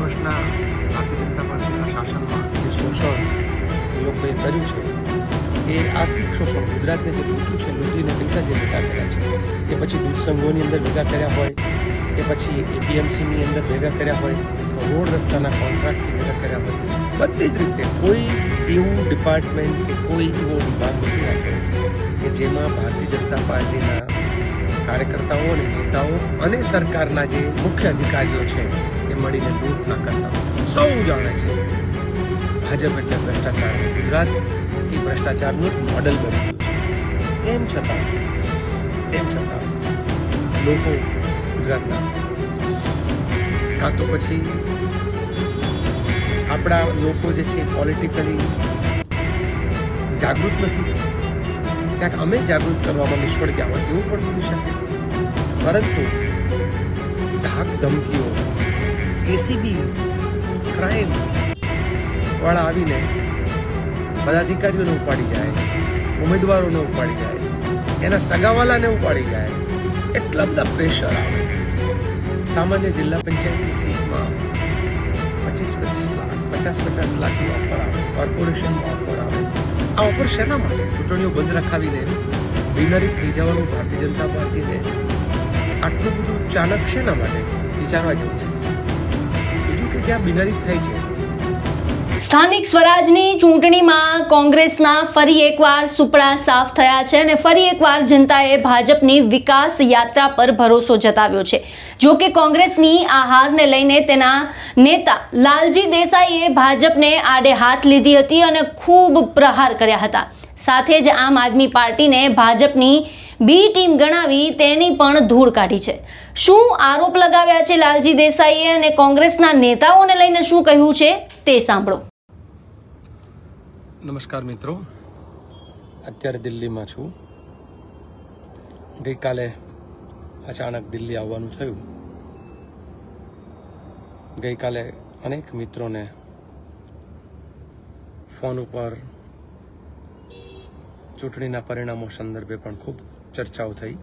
વર્ષના ભારતીય જનતા પાર્ટીના શાસનમાં જે શોષણ એ લોકોએ કર્યું છે એ આર્થિક શોષણ ગુજરાતને જે લૂંટ્યું છે, લૂંટીને પૈસા જે ભેગા કર્યા છે, કે પછી દૂધ સંઘોની અંદર ભેગા કર્યા હોય, કે પછી એપીએમસીની અંદર ભેગા કર્યા હોય, રોડ રસ્તાના કોન્ટ્રાક્ટથી ભેગા કર્યા હોય, બધી જ રીતે કોઈ એવું ડિપાર્ટમેન્ટ કે કોઈ એવો વિભાગ નથી રાખ્યો કે જેમાં ભારતીય જનતા પાર્ટીના કાર્યકર્તાઓ અને નેતાઓ અને સરકારના જે મુખ્ય અધિકારીઓ છે એ મળીને લૂંટ ના કરતા. સૌ જાણે છે ભાજપ એટલે ભ્રષ્ટાચાર. ગુજરાત એ ભ્રષ્ટાચારનું એક મોડલ બની ગયું છે. તેમ છતાં લોકો ગુજરાતના કાં તો પછી આપણા લોકો જે છે પોલિટિકલી જાગૃત નથી, ક્યાંક અમે જાગૃત કરવામાં નિષ્ફળ ગયા હોય એવું પણ બની શકે. પરંતુ ધાક ધમકીઓ, એસીબી ક્રાઇમ વાળા આવીને બધા અધિકારીઓને ઉપાડી જાય, ઉમેદવારોને ઉપાડી જાય, એના સગાવાલાને ઉપાડી જાય, એટલા બધા પ્રેશર આવે. સામાન્ય જિલ્લા પંચાયતની સીટમાં 25-25 લાખ 50-50 લાખની ઓફર આવે, કોર્પોરેશનમાં ઓફર આવે. આ ઓફર શેના માટે? ચૂંટણીઓ બંધ રખાવીને બિનહરીફ થઈ જવાનું ભારતીય જનતા પાર્ટીને આટલું બધું ચાણક શેના માટે વિચારવા જેવું છે. બીજું કે જ્યાં બિનહરીફ થાય છે. સ્થાનિક સ્વરાજની ચૂંટણીમાં કોંગ્રેસના ફરી એકવાર સુપડા સાફ થયા છે અને ફરી એકવાર જનતાએ ભાજપની વિકાસ યાત્રા પર ભરોસો જતાવ્યો છે. જો કે કોંગ્રેસની આ હારને લઈને તેના નેતા લાલજી દેસાઈએ ભાજપને આડે હાથ લીધી હતી અને ખૂબ પ્રહાર કર્યા હતા. સાથે જ આમ આદમી પાર્ટીને ભાજપની બી ટીમ ગણાવી તેની પણ ધૂળ કાઢી છે. શું આરોપ લગાવ્યા છે લાલજી દેસાઈએ અને કોંગ્રેસના નેતાઓને લઈને શું કહ્યું છે તે સાંભળો. નમસ્કાર મિત્રો, અત્યારે દિલ્હીમાં છું. ગઈકાલે અચાનક દિલ્હી આવવાનું થયું. ગઈકાલે અનેક મિત્રોને ફોન ઉપર ચૂંટણીના પરિણામો સંદર્ભે પણ ખૂબ ચર્ચાઓ થઈ.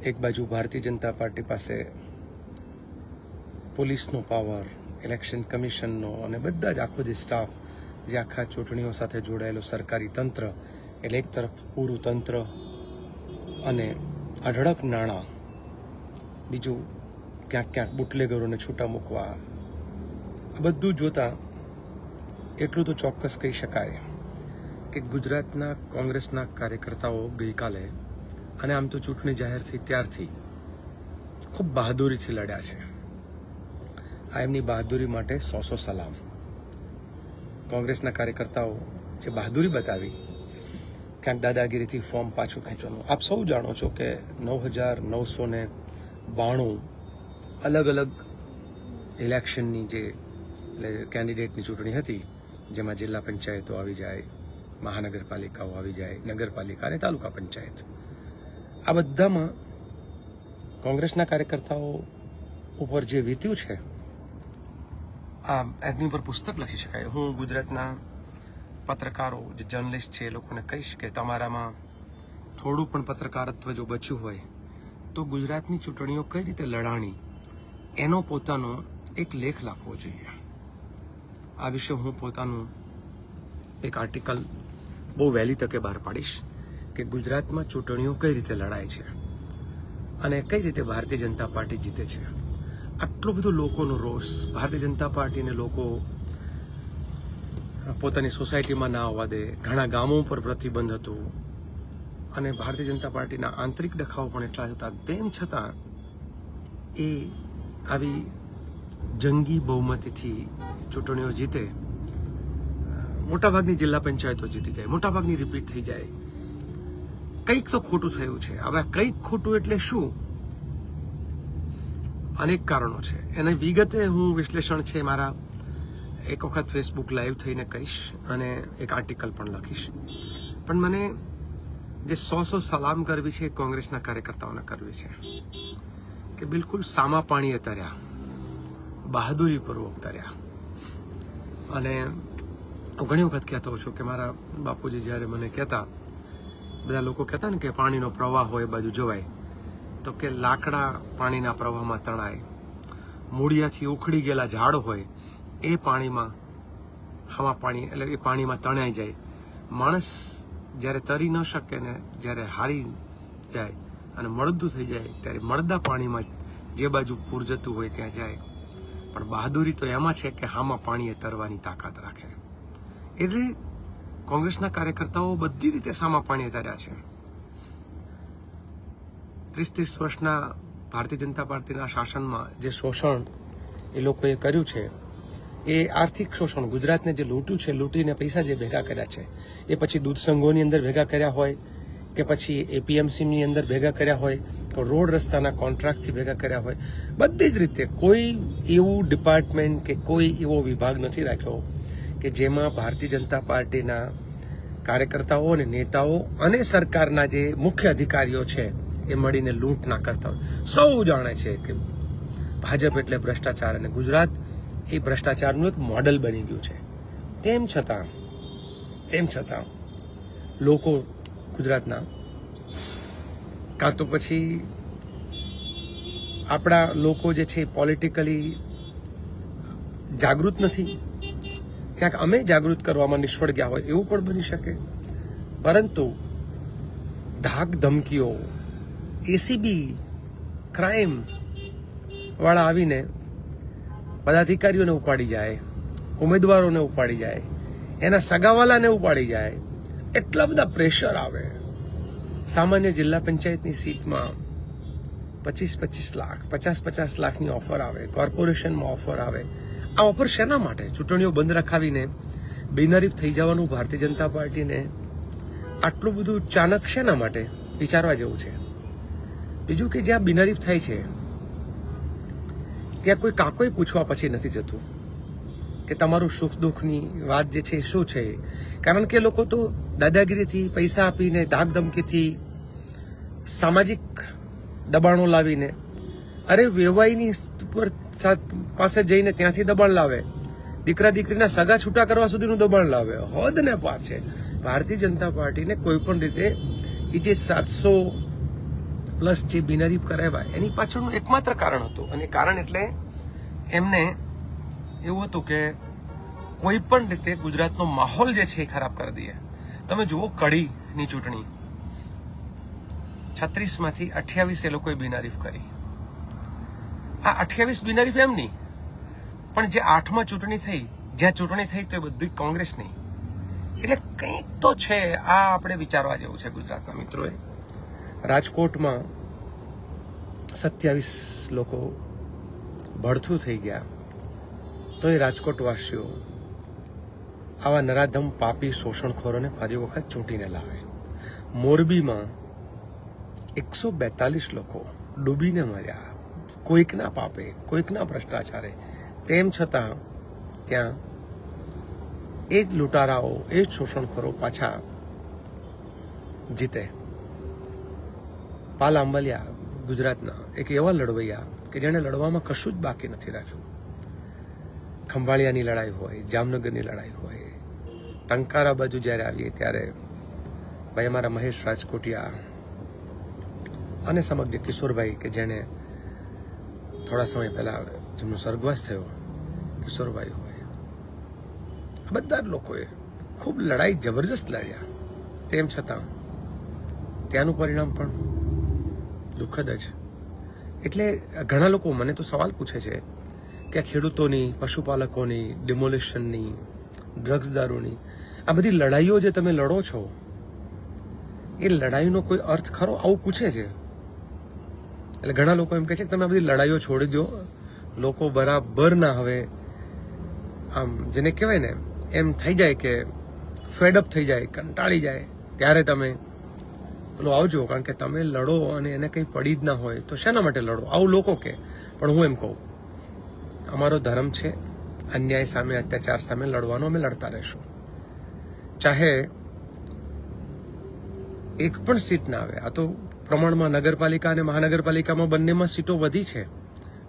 એક બાજુ ભારતીય જનતા પાર્ટી પાસે પોલીસનો પાવર, ઇલેક્શન કમિશનનો અને બધા જ આખો જે સ્ટાફ, જે આખા ચૂંટણીઓ સાથે જોડાયેલો સરકારી તંત્ર, એટલે એક તરફ પૂરું તંત્ર અને અઢળક નાણાં, બીજું ક્યાંક ક્યાંક બુટલેગરોને છૂટા મૂકવા, આ બધું જોતા એટલું તો ચોક્કસ કહી શકાય કે ગુજરાતના કોંગ્રેસના કાર્યકર્તાઓ ગઈકાલે, અને આમ તો ચૂંટણી જાહેર થઈ ત્યારથી ખૂબ બહાદુરીથી લડ્યા છે. આ એમની બહાદુરી માટે 100 સલામ. કોંગ્રેસના કાર્યકર્તાઓ જે બહાદુરી બતાવી, ક્યાંક દાદાગીરીથી ફોર્મ પાછું ખેંચવાનું. આપ સૌ જાણો છો કે 9,992 અલગ અલગ ઇલેક્શનની જે કેન્ડિડેટની ચૂંટણી હતી, જેમાં જિલ્લા પંચાયતો આવી જાય, મહાનગરપાલિકાઓ આવી જાય, નગરપાલિકા અને તાલુકા પંચાયત. આ બધામાં કોંગ્રેસના કાર્યકર્તાઓ ઉપર જે વીત્યું છે, આ એમની પર પુસ્તક લખી શકાય. હું ગુજરાતના પત્રકારો, જે જર્નલિસ્ટ છે, એ લોકોને કહીશ કે તમારામાં થોડું પણ પત્રકારત્વ જો બચ્યું હોય તો ગુજરાતની ચૂંટણીઓ કઈ રીતે લડાણી એનો પોતાનો એક લેખ લખવો જોઈએ. આ વિશે હું પોતાનું એક આર્ટિકલ બહુ વહેલી તકે બહાર પાડીશ કે ગુજરાતમાં ચૂંટણીઓ કઈ રીતે લડાય છે અને કઈ રીતે ભારતીય જનતા પાર્ટી જીતે છે. આટલો બધો લોકોનો રોષ, ભારતીય જનતા પાર્ટીને લોકો પોતાની સોસાયટીમાં ના આવવા દે, ઘણા ગામો પર પ્રતિબંધ હતું અને ભારતીય જનતા પાર્ટીના આંતરિક ડખાઓ પણ એટલા હતા. તેમ છતાં એ આવી જંગી બહુમતીથી ચૂંટણીઓ જીતે, મોટાભાગની જિલ્લા પંચાયતો જીતી જાય, મોટાભાગની રિપીટ થઈ જાય. કંઈક તો ખોટું થયું છે. હવે કંઈક ખોટું એટલે શું? અનેક કારણો છે. એને વિગતે હું વિશ્લેષણ છે મારા એક વખત ફેસબુક લાઈવ થઈને કહીશ અને એક આર્ટિકલ પણ લખીશ. પણ મને જે 100 સલામ કરવી છે કોંગ્રેસના કાર્યકર્તાઓને કરવી છે કે બિલકુલ સામા પાણીએ તર્યા, બહાદુરીપૂર્વક તર્યા. અને હું ઘણી વખત કહેતો છું કે મારા બાપુજી જ્યારે મને કહેતા, બધા લોકો કહેતા ને કે પાણીનો પ્રવાહ હોય બાજુ જવાય, તો કે લાકડા પાણીના પ્રવાહમાં તણાય. મૂળિયાથી ઉખડી ગયેલા ઝાડ હોય એ પાણીમાં એ પાણીમાં તણાઈ જાય. માણસ જ્યારે તરી ન શકે ને જ્યારે હારી જાય અને મળદું થઈ જાય ત્યારે મળદા પાણીમાં જે બાજુ પૂર જતું હોય ત્યાં જાય. પણ બહાદુરી તો એમાં છે કે હામાં પાણીએ તરવાની તાકાત રાખે. એટલે કોંગ્રેસના કાર્યકર્તાઓ બધી રીતે સામા પાણીએ તર્યા છે. 30 વર્ષના ભારતીય જનતા પાર્ટીના શાસનમાં જે શોષણ એ લોકોએ કર્યું છે, એ આર્થિક શોષણ, ગુજરાતને જે લૂંટ્યું છે, લૂંટીને પૈસા જે ભેગા કર્યા છે, એ પછી દૂધ સંઘોની અંદર ભેગા કર્યા હોય કે પછી એપીએમસીની અંદર ભેગા કર્યા હોય કે રોડ રસ્તાના કોન્ટ્રાક્ટથી ભેગા કર્યા હોય, બધી જ રીતે કોઈ એવું ડિપાર્ટમેન્ટ કે કોઈ એવો વિભાગ નથી રાખ્યો કે જેમાં ભારતીય જનતા પાર્ટીના કાર્યકર્તાઓ અને નેતાઓ અને સરકારના જે મુખ્ય અધિકારીઓ છે એ મળીને લૂંટ ના કરતા હોય. સૌ જાણે છે કે ભાજપ એટલે ભ્રષ્ટાચાર અને ગુજરાત એ ભ્રષ્ટાચારનું એક મોડલ બની ગયું છે. તેમ છતાં લોકો ગુજરાતના કાં તો પછી આપણા લોકો જે છે પોલિટિકલી જાગૃત નથી, ક્યાંક અમે જાગૃત કરવામાં નિષ્ફળ ગયા હોય એવું પણ બની શકે. પરંતુ ધાક ધમકીઓ, એસીબી, ક્રાઇમ વાળા આવીને પદાધિકારીઓને ઉપાડી જાય, ઉમેદવારોને ઉપાડી જાય, એના સગાવાલાને ઉપાડી જાય, એટલા બધા પ્રેશર આવે. સામાન્ય જિલ્લા પંચાયતની સીટમાં 25-25 લાખ, 50-50 લાખની ઓફર આવે, કોર્પોરેશનમાં ઓફર આવે. આ ઓફર શેના માટે? ચૂંટણીઓ બંધ રખાવીને બિનહરીફ થઈ જવાનું ભારતીય જનતા પાર્ટીને આટલું બધું ચાણક શેના માટે? વિચારવા જેવું છે. બીજું કે જ્યાં બિનહરીફ થાય છે ત્યાં કોઈ કાકોય પૂછવા પછી નથી જતું કે તમારું સુખ દુઃખની વાત જે છે શું છે. કારણ કે લોકો તો દાદાગીરીથી, પૈસા આપીને, ધાક ધમકીથી, સામાજિક દબાણો લાવીને, અરે વેવાઈની પાસે જઈને ત્યાંથી દબાણ લાવે, દીકરા દીકરીના સગા છૂટા કરવા સુધીનું દબાણ લાવે. હદ ને પાર છે. ભારતીય જનતા પાર્ટીને કોઈ પણ રીતે એ જે 700+ જે બિનહરીફ કરાવ્યા એની પાછળનું એકમાત્ર કારણ હતું. અને કારણ એટલે એમને એવું હતું કે કોઈ પણ રીતે ગુજરાતનો માહોલ જે છે એ ખરાબ કરી દઈએ. તમે જુઓ કડીની ચૂંટણી, 36માંથી 28 એ લોકોએ બિનહરીફ કરી. આ 28 બિનહરીફ એમ નહીં, પણ જે 8માં ચૂંટણી થઈ, જ્યાં ચૂંટણી થઈ તો એ બધી કોંગ્રેસની. એટલે કંઈક તો છે. આ આપણે વિચારવા જેવું છે ગુજરાતના મિત્રોએ. રાજકોટમાં 27 લોકો ભડથું થઈ ગયા તો એ રાજકોટવાસીઓ આવા નરાધમ, પાપી, શોષણખોરોને ફરી વખત ચૂંટીને લાવે. મોરબીમાં 142 લોકો ડૂબીને મર્યા, કોઈકના પાપે, કોઈકના ભ્રષ્ટાચારે. તેમ છતાં ત્યાં એ જ લૂંટારાઓ, એ જ શોષણખોરો પાછા જીતે. પાલ આંબલિયા ગુજરાતના એક એવા લડવૈયા કે જેણે લડવામાં કશું જ બાકી નથી રાખ્યું. ખંભાળિયાની લડાઈ હોય, જામનગરની લડાઈ હોય, ટંકારા બાજુ જ્યારે આવીએ ત્યારે ભાઈ અમારા મહેશ રાજકોટિયા અને સમગ્ર કિશોરભાઈ કે જેણે થોડા સમય પહેલા જેમનો સ્વર્ગવાસ થયો, કિશોરભાઈ હોય, આ બધા જ લોકોએ ખૂબ લડાઈ જબરજસ્ત લડ્યા. તેમ છતાં ત્યાંનું પરિણામ પણ દુઃખદ જ. એટલે ઘણા લોકો મને તો સવાલ પૂછે છે કે આ ખેડૂતોની, પશુપાલકોની, ડિમોલિશનની, ડ્રગ્સ દારૂની આ બધી લડાઈઓ જે તમે લડો છો એ લડાઈનો કોઈ અર્થ ખરો? આવું પૂછે છે. એટલે ઘણા લોકો એમ કહે છે કે તમે આ બધી લડાઈઓ છોડી દો, લોકો બરાબર ના હવે આમ જેને કહેવાય ને એમ થઈ જાય કે ફેડઅપ થઈ જાય, કંટાળી જાય, ત્યારે તમે પેલો આવજો. કારણ કે તમે લડો અને એને કંઈ પડી જ ના હોય તો શેના માટે લડો? આવું લોકો કે. પણ હું એમ કહું, અમારો ધર્મ છે અન્યાય સામે, અત્યાચાર સામે લડવાનો. અમે લડતા રહીશું. ચાહે એક પણ સીટ ના આવે. આ તો પ્રમાણમાં નગરપાલિકા અને મહાનગરપાલિકામાં બંનેમાં સીટો વધી છે.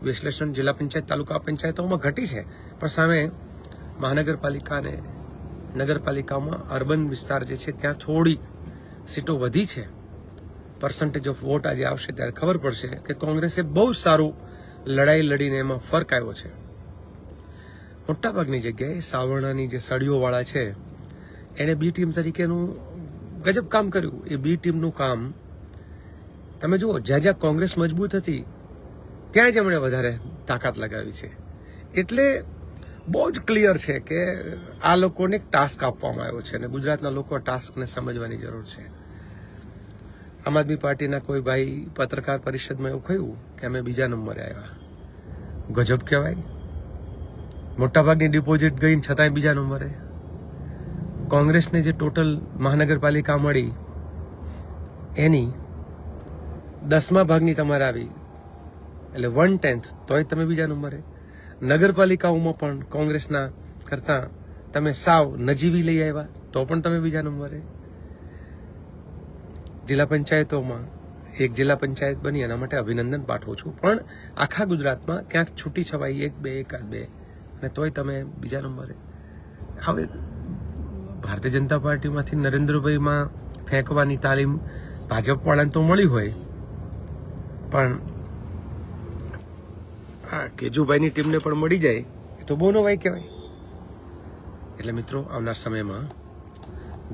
વિશ્લેષણ જિલ્લા પંચાયત, તાલુકા પંચાયતોમાં ઘટી છે, પણ સામે મહાનગરપાલિકા અને નગરપાલિકામાં અર્બન વિસ્તાર જે છે ત્યાં થોડી સીટો વધી છે. પર્સન્ટેજ ઓફ વોટ આજે આવશે ત્યારે ખબર પડશે કે કોંગ્રેસે બહુ સારું લડાઈ લડીને એમાં ફર્ક આવ્યો છે. મોટાભાગની જગ્યાએ સાવરણાની જે સળીઓવાળા છે એણે બી ટીમ તરીકેનું ગજબ કામ કર્યું. એ બી ટીમનું કામ તમે જુઓ, જ્યાં જ્યાં કોંગ્રેસ મજબૂત હતી ત્યાં જ એમણે વધારે તાકાત લગાવી છે. એટલે બહુ જ ક્લિયર છે કે આ લોકોને એક ટાસ્ક આપવામાં આવ્યો છે અને ગુજરાતના લોકો આ ટાસ્કને સમજવાની જરૂર છે. આમ આદમી પાર્ટીના કોઈ ભાઈ પત્રકાર પરિષદમાં એવું કહ્યું કે અમે બીજા નંબરે આવ્યા. ગજબ કહેવાય. મોટાભાગની ડિપોઝિટ ગઈ છતાંય બીજા નંબરે. કોંગ્રેસને જે ટોટલ મહાનગરપાલિકા મળી એની 10મા ભાગની તમારે આવી, એટલે 1/10, તોય તમે બીજા નંબરે. નગરપાલિકાઓમાં પણ કોંગ્રેસના કરતા તમે સાવ નજીવી લઈ આવ્યા તો પણ તમે બીજા નંબરે. જિલ્લા પંચાયતોમાં એક જિલ્લા પંચાયત બની, એના માટે અભિનંદન પાઠવું છું. પણ આખા ગુજરાતમાં ક્યાંક છૂટી છવાઈ 1-2 1-2 અને તોય તમે બીજા નંબરે. હવે ભારતીય જનતા પાર્ટીમાંથી નરેન્દ્રભાઈમાં ફેંકવાની તાલીમ ભાજપવાળાને તો મળી હોય, પણ આ કેજુભાઈની ટીમને પણ મળી જાય એ તો બહુ નવાઈ કહેવાય. એટલે મિત્રો, આવનાર સમયમાં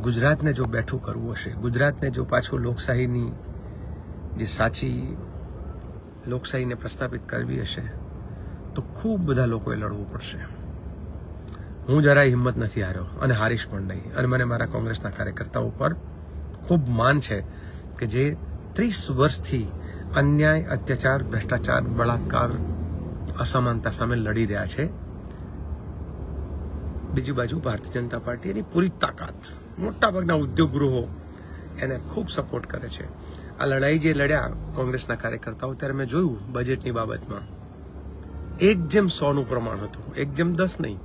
ગુજરાતને જો બેઠું કરવું હશે, ગુજરાતને જો પાછું લોકશાહીની જે સાચી લોકશાહીને પ્રસ્થાપિત કરવી હશે તો ખૂબ બધા લોકોએ લડવું પડશે. હું જરાય હિંમત નથી હાર્યો અને હારીશ પણ નહીં. અને મને મારા કોંગ્રેસના કાર્યકર્તાઓ પર ખૂબ માન છે કે જે 30 વર્ષથી અન્યાય, અત્યાચાર, ભ્રષ્ટાચાર, બળાત્કાર, અસમાનતા સામે લડી રહ્યા છે. બીજી બાજુ ભારતીય જનતા પાર્ટી એની પૂરી તાકાત, મોટાભાગના ઉદ્યોગ ગૃહો એને ખૂબ સપોર્ટ કરે છે. આ લડાઈ જે લડ્યા કોંગ્રેસના કાર્યકર્તાઓ, ત્યારે મેં જોયું બજેટની બાબતમાં 1:100નું પ્રમાણ હતું, 1:10 નહીં.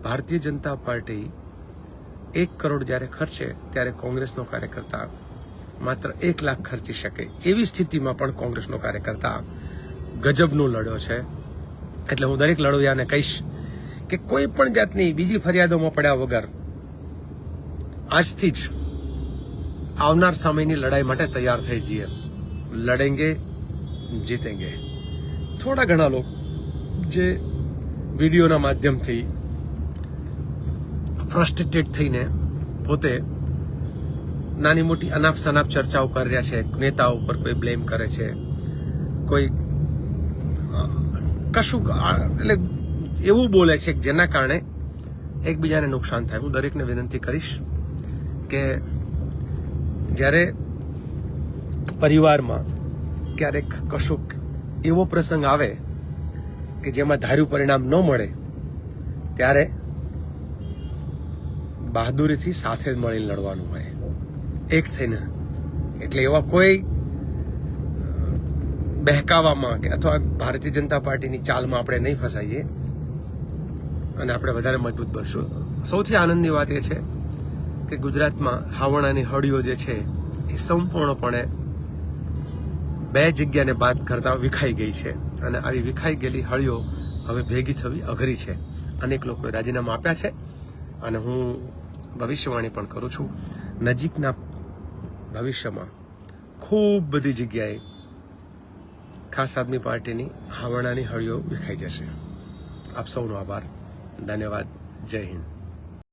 ભારતીય જનતા પાર્ટી 1 કરોડ જ્યારે ખર્ચે ત્યારે કોંગ્રેસનો કાર્યકર્તા માત્ર 1 લાખ ખર્ચી શકે એવી સ્થિતિમાં પણ કોંગ્રેસનો કાર્યકર્તા ગજબનું લડ્યો છે. એટલે હું દરેક લડવૈયાને કહીશ કે કોઈ પણ જાતની બીજી ફરિયાદોમાં પડ્યા વગર આજથી જ આવનાર સમયની લડાઈ માટે તૈયાર થઈ જઈએ. લડેંગે, જીતેંગે. થોડા ઘણા લોકો જે વિડીયોના માધ્યમથી ફ્રસ્ટ્રેટેડ થઈને પોતે નાની મોટી અનાપ શનાપ ચર્ચાઓ કરી રહ્યા છે, નેતાઓ ઉપર કોઈ બ્લેમ કરે છે, કોઈ કશું એટલે એવું બોલે છે જેના કારણે એકબીજાને નુકસાન થાય. હું દરેકને વિનંતી કરીશ કે જ્યારે પરિવારમાં ક્યારેક કશુંક એવો પ્રસંગ આવે કે જેમાં ધાર્યું પરિણામ ન મળે ત્યારે બહાદુરીથી સાથે મળીને લડવાનું હોય, એક થઈને. એટલે એવા કોઈ બહેકાવામાં કે અથવા ભારતીય જનતા પાર્ટીની ચાલમાં આપણે નહીં ફસાઈએ અને આપણે વધારે મજબૂત બનશું. સૌથી આનંદની વાત એ છે કે ગુજરાતમાં હાવણાની હળીઓ જે છે એ સંપૂર્ણપણે 2 જગ્યાને બાદ કરતા વિખાઈ ગઈ છે. અને આવી વિખાઈ ગયેલી હળીઓ હવે ભેગી થવી અઘરી છે. અનેક લોકોએ રાજીનામા આપ્યા છે અને હું ભવિષ્યવાણી પણ કરું છું, નજીકના ભવિષ્યમાં ખૂબ બધી જગ્યાએ ખાસ આદમી પાર્ટીની હાવણાની હળીઓ વિખાઈ જશે. આપ સૌનો આભાર, ધન્યવાદ, જય હિન્દ.